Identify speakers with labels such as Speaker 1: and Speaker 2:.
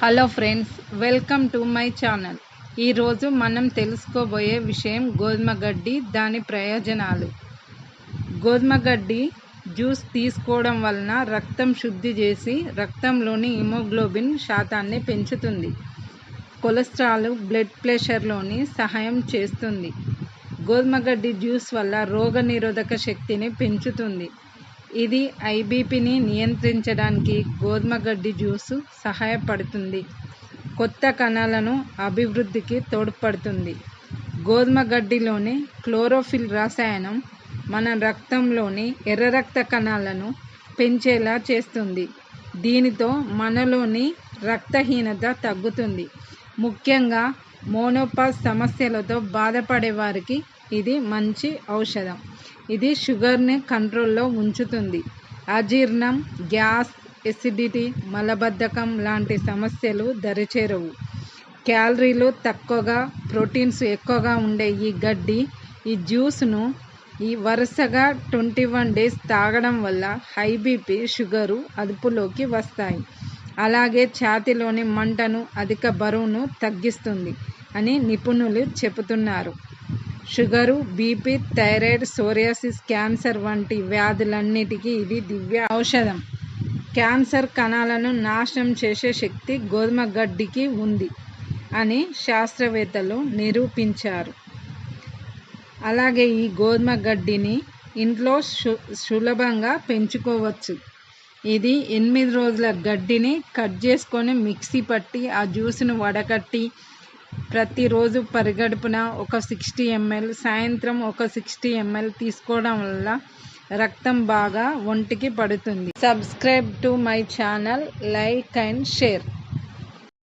Speaker 1: Hello friends, welcome to my channel. ఈరోజు మనం తెలుసుకోబోయే విషయం గోధుమ గడ్డి, దాని ప్రయోజనాలు. గోధుమ గడ్డి జ్యూస్ తీసుకోవడం వలన రక్తం శుద్ధి చేసి రక్తంలోని హిమోగ్లోబిన్ శాతాన్ని పెంచుతుంది. కొలెస్ట్రాల్, బ్లడ్ ప్రెషర్లోని సహాయం చేస్తుంది. గోధుమ గడ్డి జ్యూస్ వల్ల రోగనిరోధక శక్తిని పెంచుతుంది. ఇది ఐబీపీని నియంత్రించడానికి గోధుమ గడ్డి జ్యూసు సహాయపడుతుంది. కొత్త కణాలను అభివృద్ధికి తోడ్పడుతుంది. గోధుమ గడ్డిలోని క్లోరోఫిల్ రసాయనం మన రక్తంలోని ఎర్ర రక్త కణాలను పెంచేలా చేస్తుంది. దీనితో మనలోని రక్తహీనత తగ్గుతుంది. ముఖ్యంగా మోనోపాజ్ సమస్యలతో బాధపడే వారికి ఇది మంచి ఔషధం. ఇది షుగర్ని కంట్రోల్లో ఉంచుతుంది. అజీర్ణం, గ్యాస్, ఎసిడిటీ, మలబద్ధకం లాంటి సమస్యలు దరిచేరవు. క్యాలరీలు తక్కువగా, ప్రోటీన్స్ ఎక్కువగా ఉండే ఈ జ్యూస్ను వరుసగా 21 days తాగడం వల్ల హై బీపీ, షుగరు అదుపులోకి వస్తాయి. అలాగే ఛాతీలోని మంటను, అధిక బరువును తగ్గిస్తుంది అని నిపుణులు చెబుతున్నారు. Sugar, BP, thyroid, psoriasis, cancer వంటి వ్యాధులన్నిటికీ ఇది దివ్య ఔషధం. క్యాన్సర్ కణాలను నాశనం చేసే శక్తి గోధుమ గడ్డికి ఉంది అని శాస్త్రవేత్తలు నిరూపించారు. అలాగే ఈ గోధుమ గడ్డిని ఇంట్లో సులభంగా పెంచుకోవచ్చు. ఇది 8 రోజుల గడ్డిని కట్ చేసుకొని మిక్సీ పట్టి ఆ జ్యూస్ను వడకట్టి ప్రతిరోజు పరిగడుపున ఒక 60 ml, సాయంత్రం ఒక 60 ml తీసుకోవడం వల్ల రక్తం బాగా ఒంటికి పడుతుంది. Subscribe to my channel, like and share.